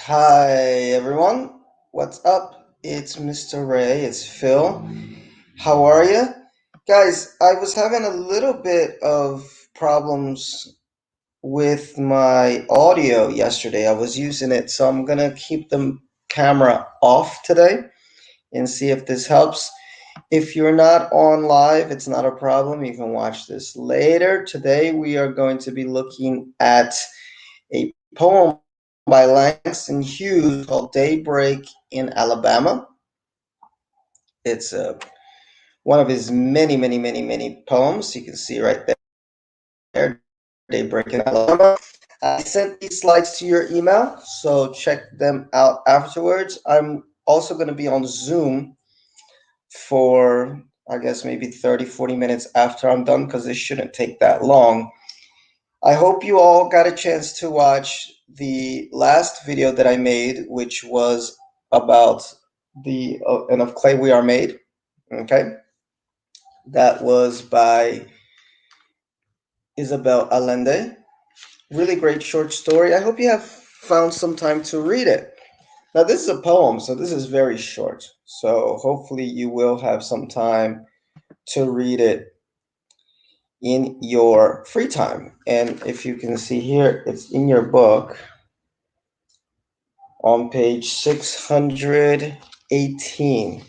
Hi everyone, what's up? It's Mr. Ray, it's Phil. How are you? Guys, I was having a little bit of problems with my audio yesterday. I was using it, so I'm gonna keep the camera off today and see if this helps. If you're not on live, it's not a problem. You can watch this later. Today we are going to be looking at a poem by Langston Hughes called Daybreak in Alabama. It's one of his many poems. You can see right there, Daybreak in Alabama. I sent these slides to your email, so check them out afterwards. I'm also going to be on Zoom for, I guess, maybe 30-40 minutes after I'm done because this shouldn't take that long. I hope you all got a chance to watch the last video that I made, which was about the and of clay we are made. Okay, that was by Isabel Allende. Really great short story. I hope you have found some time to read it. Now, this is a poem, so this is very short. So hopefully you will have some time to read it in your free time. And if you can see here, it's in your book on page 618.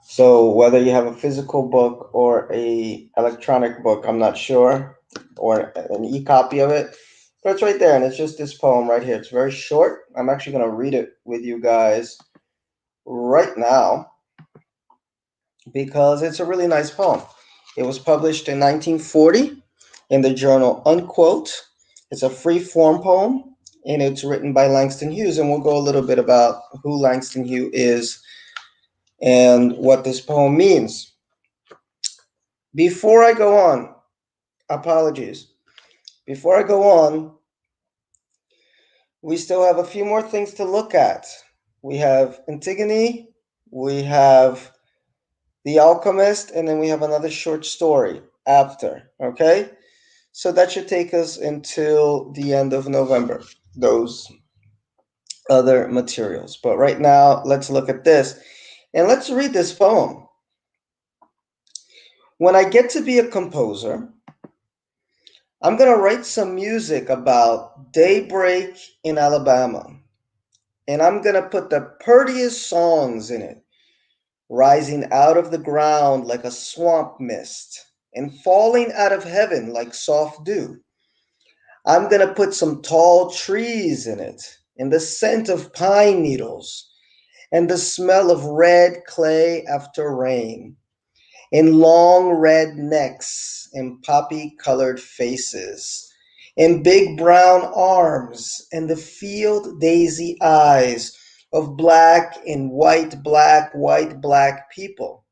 So whether you have a physical book or a electronic book, I'm not sure, or an e-copy of it, but it's right there, and it's just this poem right here. It's very short. I'm actually going to read it with you guys right now because it's a really nice poem. It was published in 1940 in the journal Unquote. It's a free form poem, and it's written by Langston Hughes, and we'll go a little bit about who Langston Hughes is and what this poem means. Before I go on, apologies. Before I go on, we still have a few more things to look at. We have Antigone, we have The Alchemist, and then we have another short story after, okay? So that should take us until the end of November, those other materials. But right now, let's look at this and let's read this poem. When I get to be a composer, I'm going to write some music about daybreak in Alabama. And I'm going to put the prettiest songs in it, rising out of the ground like a swamp mist and falling out of heaven like soft dew. I'm going to put some tall trees in it, and the scent of pine needles, and the smell of red clay after rain, and long red necks, and poppy-colored faces, and big brown arms, and the field daisy eyes of black and white, black people.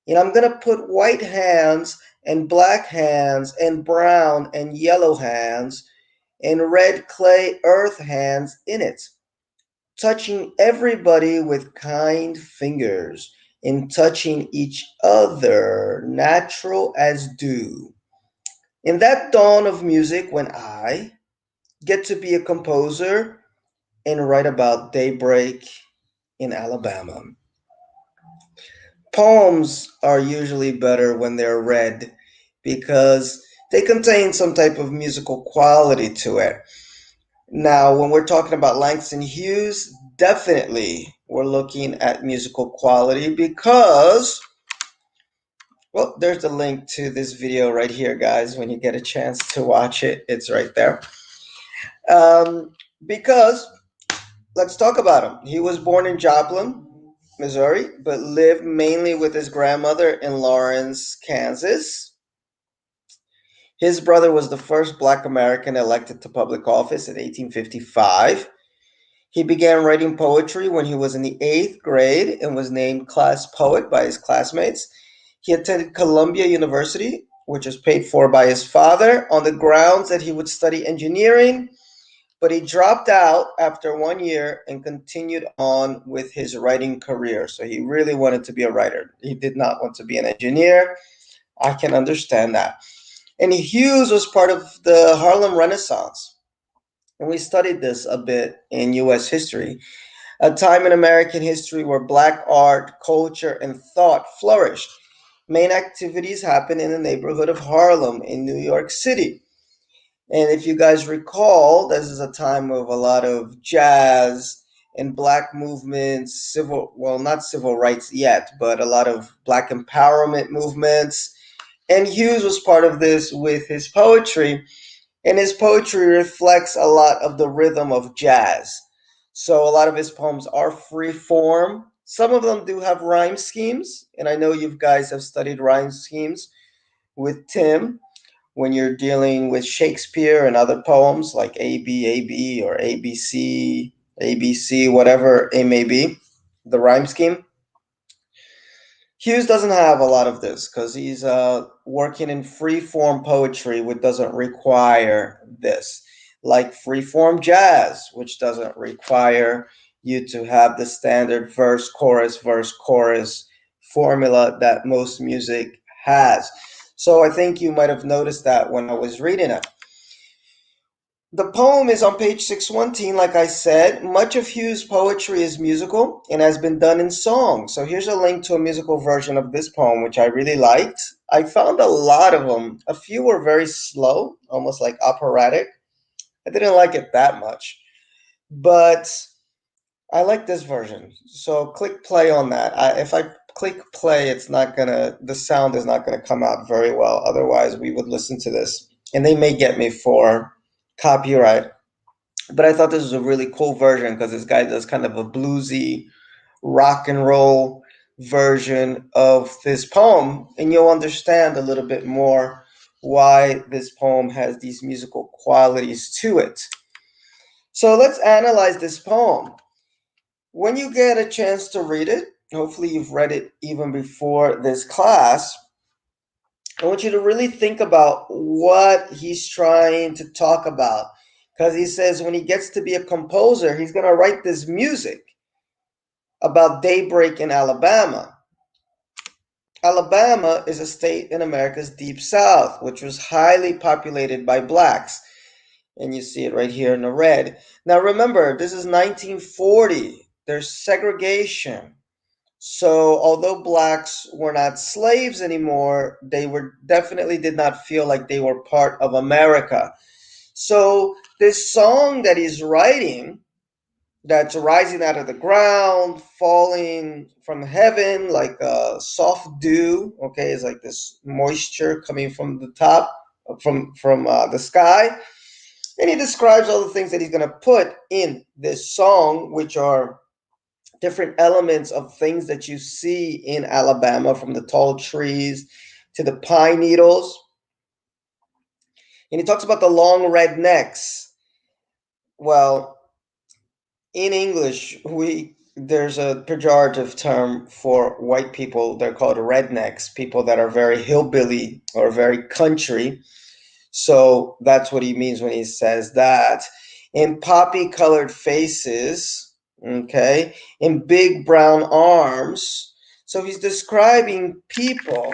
And I'm going to put white hands and black hands and brown and yellow hands and red clay earth hands in it, touching everybody with kind fingers and touching each other natural as dew. In that dawn of music when I get to be a composer and write about daybreak in Alabama. Poems are usually better when they're read because they contain some type of musical quality to it. Now, when we're talking about Langston Hughes, definitely we're looking at musical quality because, well, there's the link to this video right here, guys. When you get a chance to watch it, it's right there. Because let's talk about him. He was born in Joplin, Missouri, but lived mainly with his grandmother in Lawrence, Kansas. His brother was the first Black American elected to public office in 1855. He began writing poetry when he was in the 8th grade and was named class poet by his classmates. He attended Columbia University, which was paid for by his father, on the grounds that he would study engineering, but he dropped out after 1 year and continued on with his writing career. So he really wanted to be a writer. He did not want to be an engineer. I can understand that. And Hughes was part of the Harlem Renaissance. and we studied this a bit in US history, a time in American history where black art, culture, and thought flourished. Main activities happened in the neighborhood of Harlem in New York City. And if you guys recall, this is a time of a lot of jazz and black movements, well, not civil rights yet, but a lot of black empowerment movements. And Hughes was part of this with his poetry, and his poetry reflects a lot of the rhythm of jazz. So a lot of his poems are free form. Some of them do have rhyme schemes, and I know you guys have studied rhyme schemes with Tim when you're dealing with Shakespeare and other poems like AB, or ABC, ABC, whatever it may be, the rhyme scheme. Hughes doesn't have a lot of this because he's working in free form poetry, which doesn't require this, like free form jazz, which doesn't require you to have the standard verse, chorus formula that most music has. So I think you might have noticed that when I was reading it. The poem is on page 617, like I said. Much of Hughes' poetry is musical and has been done in song. So here's a link to a musical version of this poem, which I really liked. I found a lot of them. A few were very slow, almost like operatic. I didn't like it that much, but I like this version. So click play on that. If I click play, the sound is not gonna come out very well. Otherwise, we would listen to this, and they may get me for copyright. But I thought this was a really cool version because this guy does kind of a bluesy rock and roll version of this poem, and you'll understand a little bit more why this poem has these musical qualities to it. So let's analyze this poem. When you get a chance to read it, hopefully you've read it even before this class, I want you to really think about what he's trying to talk about. Because he says when he gets to be a composer, he's going to write this music about daybreak in Alabama. Alabama is a state in America's deep south, which was highly populated by blacks. And you see it right here in the red. Now remember, this is 1940. There's segregation. So although blacks were not slaves anymore, they were definitely did not feel like they were part of America. So this song that he's writing, that's rising out of the ground, falling from heaven like a soft dew, okay, is like this moisture coming from the top, from the sky. And he describes all the things that he's going to put in this song, which are different elements of things that you see in Alabama, from the tall trees to the pine needles. And he talks about the long red necks. Well, in English, there's a pejorative term for white people. They're called rednecks, people that are very hillbilly or very country. So that's what he means when he says that. In poppy colored faces, okay, in big brown arms. So he's describing people.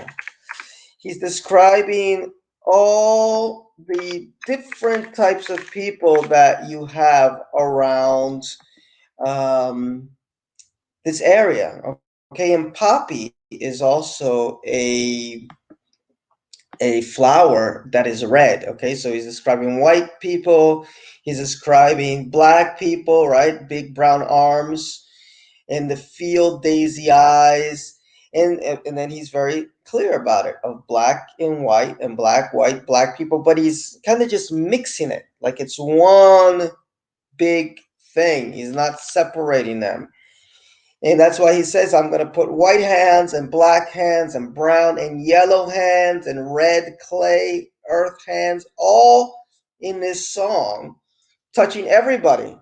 He's describing all the different types of people that you have around this area. Okay, and poppy is also a flower that is red. Okay, so he's describing white people, he's describing black people, right? Big brown arms, and the field daisy eyes, and then he's very clear about it, of black and white and black, white, black people, but he's kind of just mixing it like it's one big thing. He's not separating them. And that's why he says, I'm going to put white hands and black hands and brown and yellow hands and red clay earth hands, all in this song, touching everybody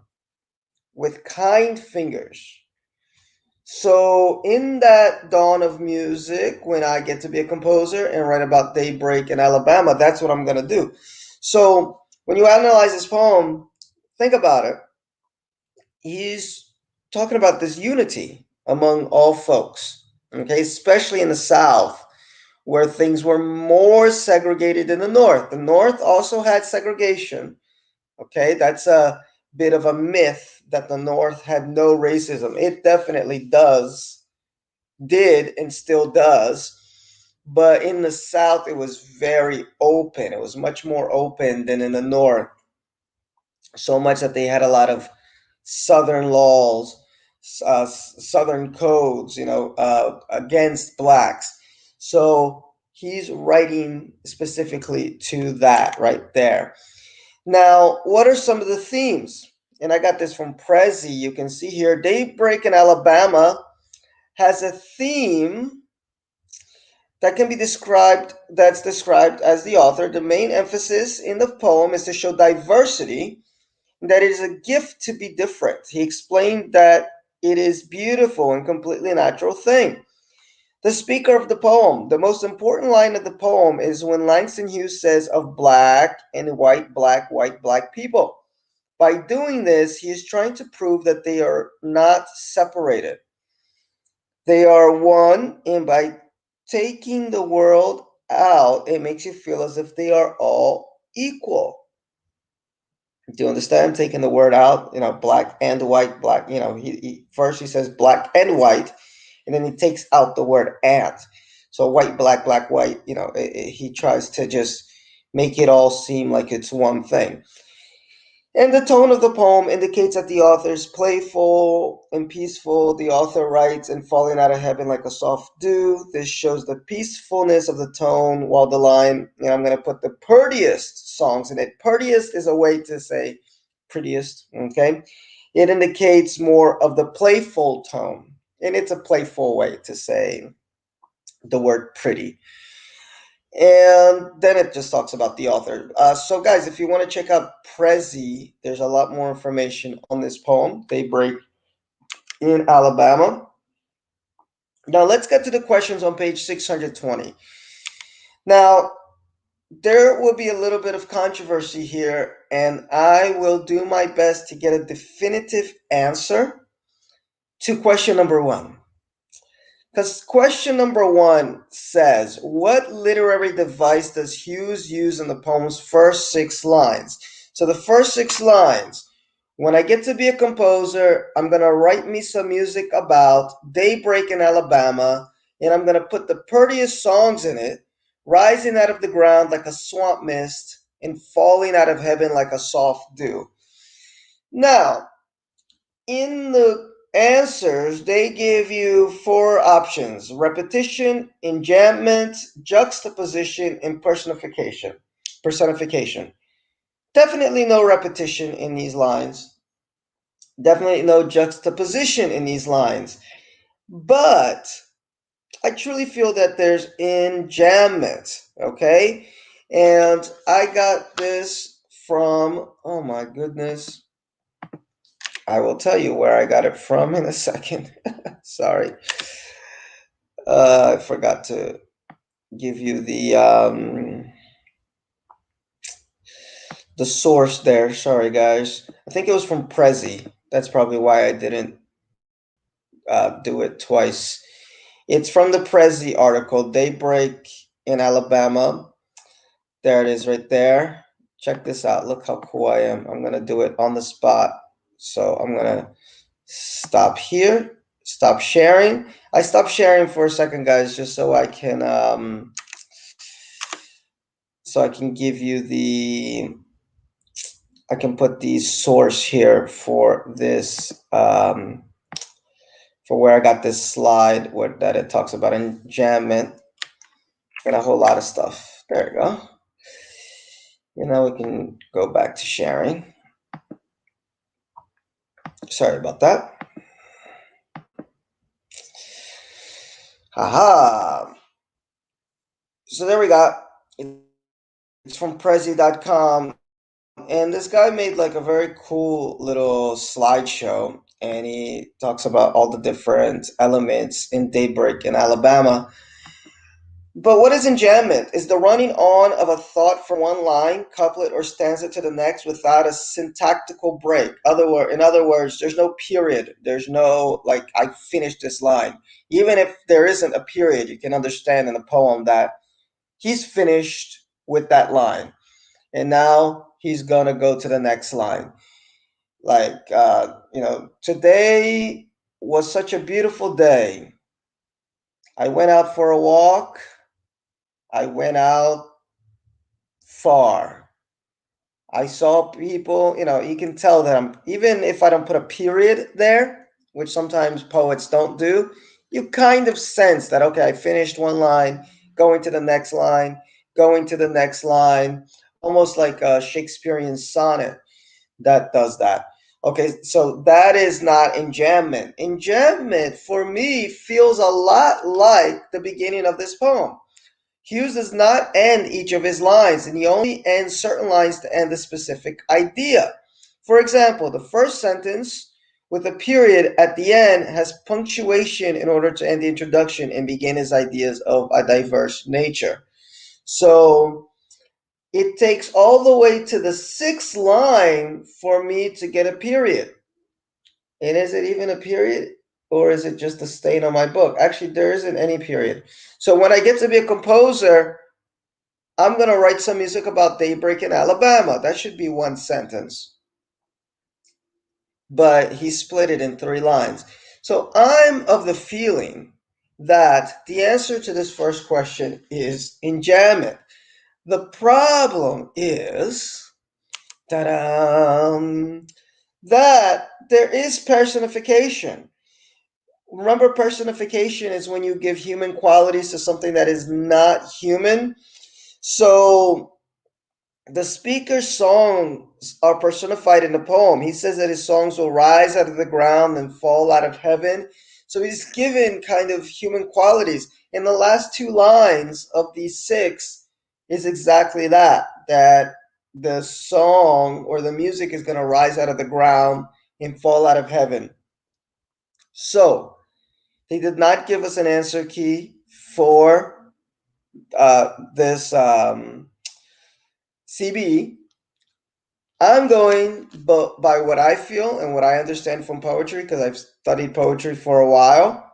with kind fingers. So, in that dawn of music, when I get to be a composer and write about daybreak in Alabama, that's what I'm going to do. So, when you analyze this poem, think about it. He's talking about this unity among all folks, okay, especially in the South, where things were more segregated than the North. The North also had segregation, Okay, that's a bit of a myth that the North had no racism. It definitely did, and still does. But in the South, it was very open. It was much more open than in the North. So much that they had a lot of Southern laws, Southern codes, against blacks. So he's writing specifically to that right there. Now, what are some of the themes? And I got this from Prezi. You can see here, Daybreak in Alabama has a theme that can be described as the author. The main emphasis in the poem is to show diversity, that it is a gift to be different. He explained that it is beautiful and completely natural thing. The speaker of the poem, the most important line of the poem is when Langston Hughes says of black and white, black people. By doing this, he is trying to prove that they are not separated. They are one, and by taking the world out, it makes you feel as if they are all equal. Do you understand? Taking the word out, black and white, black, he first he says black and white, and then he takes out the word and. So white, black, white, he tries to just make it all seem like it's one thing. And the tone of the poem indicates that the author is playful and peaceful. The author writes, and falling out of heaven like a soft dew. This shows the peacefulness of the tone, while the line, I'm going to put the prettiest songs in it. Prettiest is a way to say prettiest, okay? It indicates more of the playful tone, and it's a playful way to say the word pretty. And then it just talks about the author. So, guys, if you want to check out Prezi, there's a lot more information on this poem, Daybreak in Alabama. Now, let's get to the questions on page 620. Now, there will be a little bit of controversy here, and I will do my best to get a definitive answer to question number one. Because question number one says, what literary device does Hughes use in the poem's first 6 lines? So the first 6 lines, when I get to be a composer, I'm going to write me some music about daybreak in Alabama, and I'm going to put the prettiest songs in it, rising out of the ground like a swamp mist and falling out of heaven like a soft dew. Now, in the answers, they give you 4 options: repetition, enjambment, juxtaposition, and personification. Definitely no repetition in these lines. Definitely no juxtaposition in these lines. But I truly feel that there's enjambment, okay? And I got this from, oh my goodness, I will tell you where I got it from in a second. Sorry. I forgot to give you the source there. Sorry, guys. I think it was from Prezi. That's probably why I didn't do it twice. It's from the Prezi article, Daybreak in Alabama. There it is right there. Check this out. Look how cool I am. I'm going to do it on the spot. So I'm going to stop here, stop sharing. I stopped sharing for a second, guys, just so I can give you I can put the source here for this for where I got this slide that it talks about enjambment and a whole lot of stuff. There you go. And now we can go back to sharing. Sorry about that. Haha. So there we got. It's from Prezi.com. And this guy made like a very cool little slideshow, and he talks about all the different elements in Daybreak in Alabama. But what is enjambment? Is the running on of a thought from one line, couplet, or stanza to the next without a syntactical break. In other words, there's no period. There's no, like, I finished this line. Even if there isn't a period, you can understand in the poem that he's finished with that line. And now he's gonna go to the next line. Like, today was such a beautiful day. I went out for a walk. I went out far. I saw people, you can tell that even if I don't put a period there, which sometimes poets don't do, you kind of sense that, okay, I finished one line, going to the next line, going to the next line, almost like a Shakespearean sonnet that does that. Okay, so that is not enjambment. Enjambment for me feels a lot like the beginning of this poem. Hughes does not end each of his lines, and he only ends certain lines to end a specific idea. For example, the first sentence with a period at the end has punctuation in order to end the introduction and begin his ideas of a diverse nature. So it takes all the way to the sixth line for me to get a period. And is it even a period? Or is it just a stain on my book? Actually, there isn't any period. So when I get to be a composer, I'm going to write some music about Daybreak in Alabama. That should be one sentence. But he split it in 3 lines. So I'm of the feeling that the answer to this first question is enjambment. The problem is that there is personification. Remember, personification is when you give human qualities to something that is not human. So the speaker's songs are personified in the poem. He says that his songs will rise out of the ground and fall out of heaven. So he's given kind of human qualities. And the last 2 lines of these 6 is exactly that the song or the music is going to rise out of the ground and fall out of heaven. So he did not give us an answer key for this CBE. I'm going by what I feel and what I understand from poetry, because I've studied poetry for a while.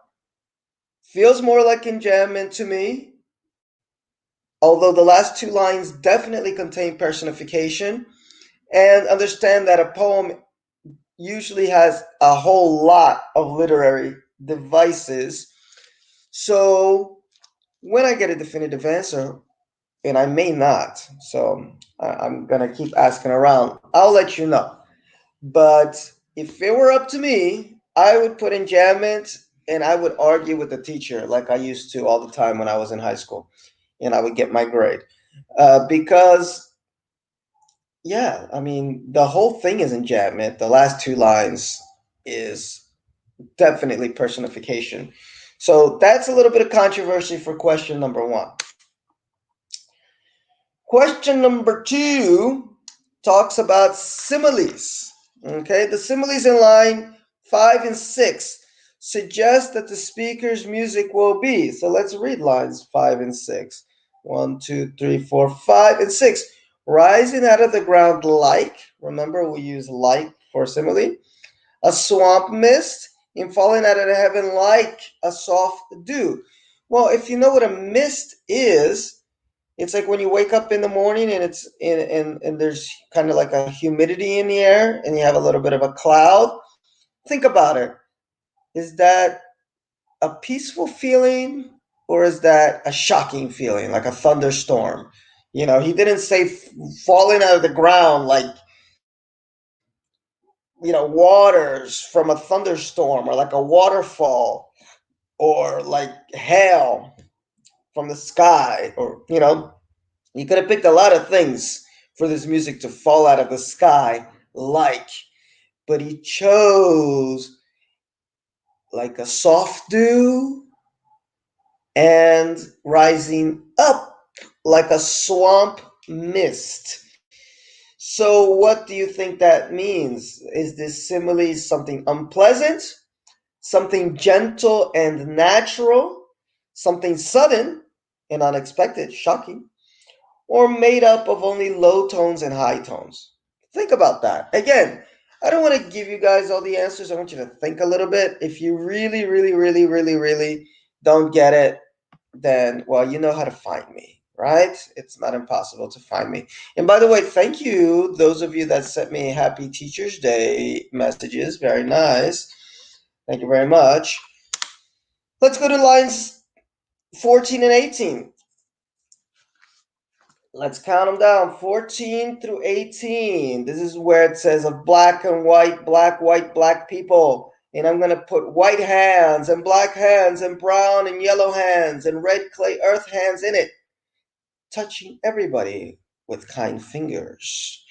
Feels more like enjambment to me, although the last 2 lines definitely contain personification. And understand that a poem usually has a whole lot of literary devices. So when I get a definitive answer, and I may not, so I'm going to keep asking around, I'll let you know. But if it were up to me, I would put enjambment and I would argue with the teacher like I used to all the time when I was in high school, and I would get my grade. Because, yeah, I mean, the whole thing is enjambment. The last 2 lines is definitely personification. So that's a little bit of controversy for question number 1. Question number 2 talks about similes. Okay, the similes in line 5 and 6 suggest that the speaker's music will be. So let's read lines 5 and 6. 1, 2, 3, 4, 5, and 6. Rising out of the ground like, remember we use like for simile, a swamp mist, and falling out of the heaven like a soft dew. Well, if you know what a mist is, it's like when you wake up in the morning and it's and there's kind of like a humidity in the air and you have a little bit of a cloud. Think about it. Is that a peaceful feeling or is that a shocking feeling, like a thunderstorm? He didn't say falling out of the ground like, waters from a thunderstorm or like a waterfall or like hail from the sky or, you could have picked a lot of things for this music to fall out of the sky like, but he chose like a soft dew and rising up like a swamp mist. So what do you think that means? Is this simile something unpleasant, something gentle and natural, something sudden and unexpected, shocking, or made up of only low tones and high tones? Think about that. Again, I don't want to give you guys all the answers. I want you to think a little bit. If you really don't get it, then, well, you know how to find me, right? It's not impossible to find me. And by the way, thank you, those of you that sent me Happy Teacher's Day messages. Very nice. Thank you very much. Let's go to lines 14 and 18. Let's count them down, 14 through 18. This is where it says of black and white, black people. And I'm going to put white hands and black hands and brown and yellow hands and red clay earth hands in it, touching everybody with kind fingers.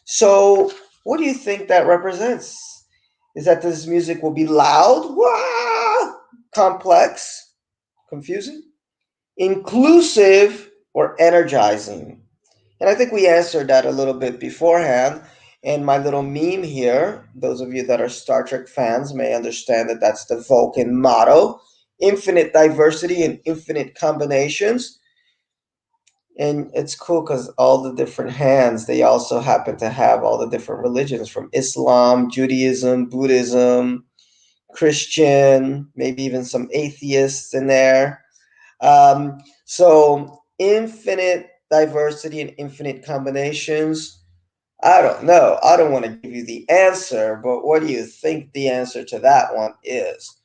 So, what do you think that represents? Is that this music will be loud, wah, complex, confusing, inclusive, or energizing? And I think we answered that a little bit beforehand. And my little meme here, those of you that are Star Trek fans may understand that that's the Vulcan motto: infinite diversity and infinite combinations. And it's cool because all the different hands, they also happen to have all the different religions from Islam, Judaism, Buddhism, Christian, maybe even some atheists in there. So infinite diversity and infinite combinations. I don't know. I don't want to give you the answer, but what do you think the answer to that one is?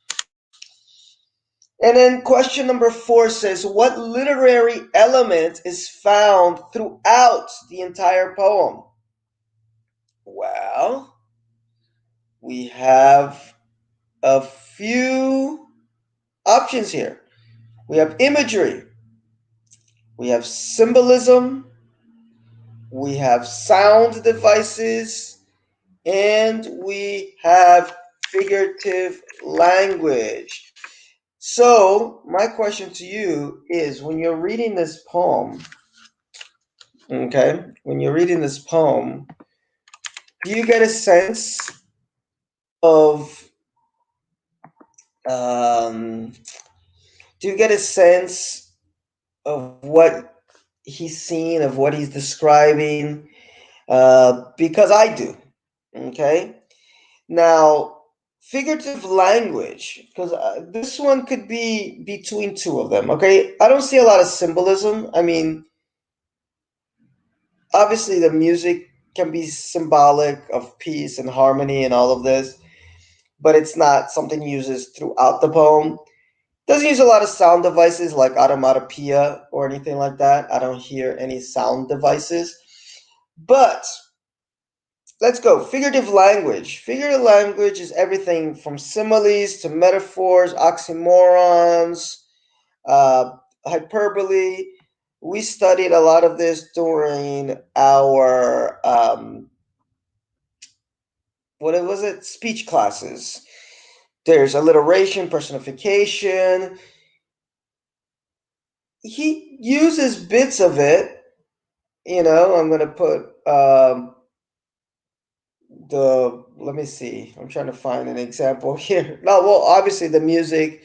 And then question number 4 says, what literary element is found throughout the entire poem? Well, we have a few options here. We have imagery, we have symbolism, we have sound devices, and we have figurative language. So, my question to you is, when you're reading this poem, okay, when you're reading this poem, do you get a sense of, um, do you get a sense of what he's seeing, of what he's describing? Because I do, okay? Now, figurative language, because this one could be between two of them, okay? I don't see a lot of symbolism. I mean, obviously the music can be symbolic of peace and harmony and all of this, but it's not something he uses throughout the poem. Doesn't use a lot of sound devices like automatopoeia or anything like that. I don't hear any sound devices. But let's go. Figurative language. Figurative language is everything from similes to metaphors, oxymorons, uh, hyperbole. We studied a lot of this during our what was it? Speech classes. There's alliteration, personification. He uses bits of it. I'm going to put let me see. I'm trying to find an example here. No, well, obviously the music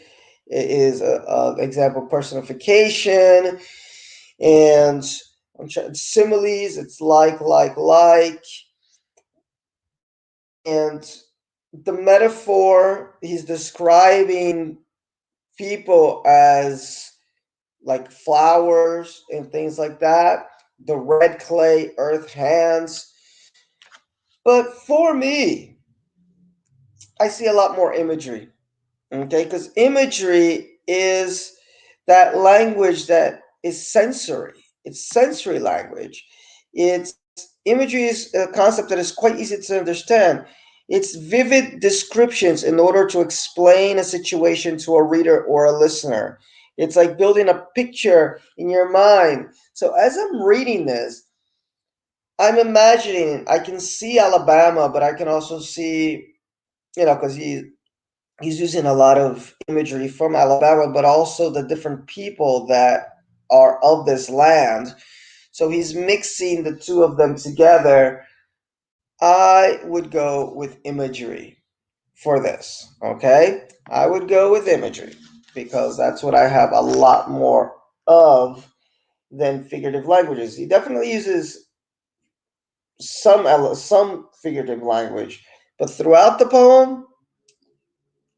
is a example personification, and I'm trying similes. It's like, and the metaphor. He's describing people as like flowers and things like that. The red clay earth hands. But for me, I see a lot more imagery. Okay, because imagery is that language that is sensory. It's sensory language. It's imagery is a concept that is quite easy to understand. It's vivid descriptions in order to explain a situation to a reader or a listener. It's like building a picture in your mind. So as I'm reading this, I'm imagining I can see Alabama, but I can also see, because he's using a lot of imagery from Alabama, but also the different people that are of this land. So he's mixing the two of them together. I would go with imagery for this, okay? I would go with imagery because that's what I have a lot more of than figurative languages. He definitely uses some figurative language, but throughout the poem,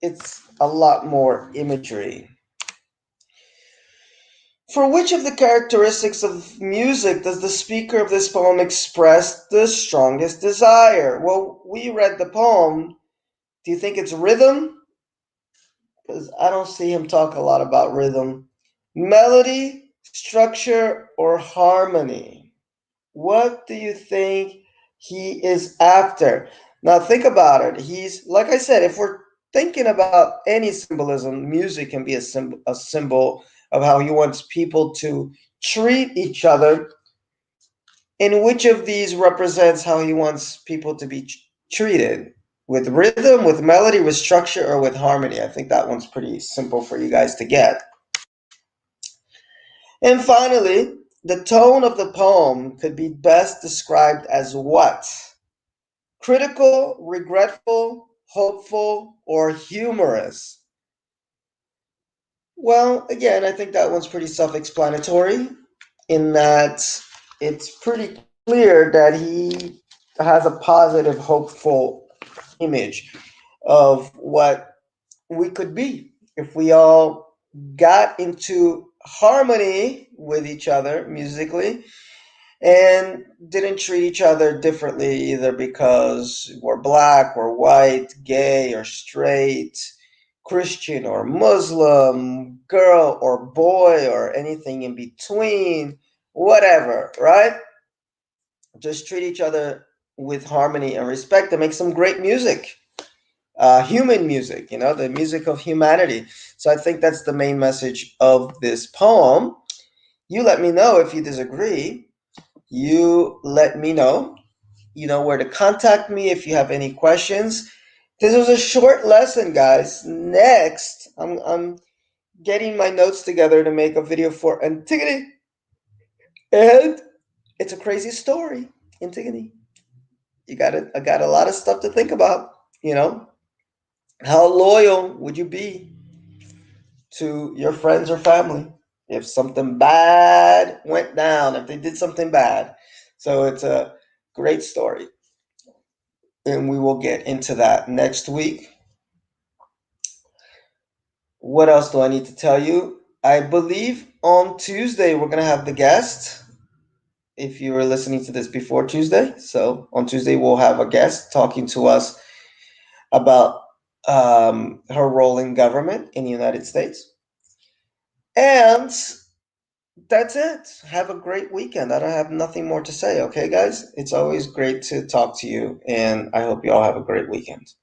it's a lot more imagery. For which of the characteristics of music does the speaker of this poem express the strongest desire? Well, we read the poem. Do you think it's rhythm? Because I don't see him talk a lot about rhythm. Melody, structure, or harmony? What do you think he is after? Now, think about it. He's, like I said, if we're thinking about any symbolism, music can be a symbol of how he wants people to treat each other. And which of these represents how he wants people to be treated? With rhythm, with melody, with structure, or with harmony? I think that one's pretty simple for you guys to get. And finally, the tone of the poem could be best described as what? Critical, regretful, hopeful, or humorous? Well, again, I think that one's pretty self explanatory in that it's pretty clear that he has a positive, hopeful image of what we could be if we all got into harmony with each other musically and didn't treat each other differently either because we're black or white, gay or straight, Christian or Muslim, girl or boy or anything in between, whatever, right? Just treat each other with harmony and respect and make some great music. Human music, the music of humanity. So I think that's the main message of this poem. You let me know if you disagree. You let me know. You know where to contact me if you have any questions. This was a short lesson, guys. Next, I'm getting my notes together to make a video for Antigone. And it's a crazy story, Antigone. I got a lot of stuff to think about, you know. How loyal would you be to your friends or family if something bad went down, if they did something bad? So it's a great story. And we will get into that next week. What else do I need to tell you? I believe on Tuesday we're going to have the guest. If you were listening to this before Tuesday, so on Tuesday we'll have a guest talking to us about her role in government in the United States. And that's it. Have a great weekend. I don't have nothing more to say, okay, guys? It's always great to talk to you, and I hope you all have a great weekend.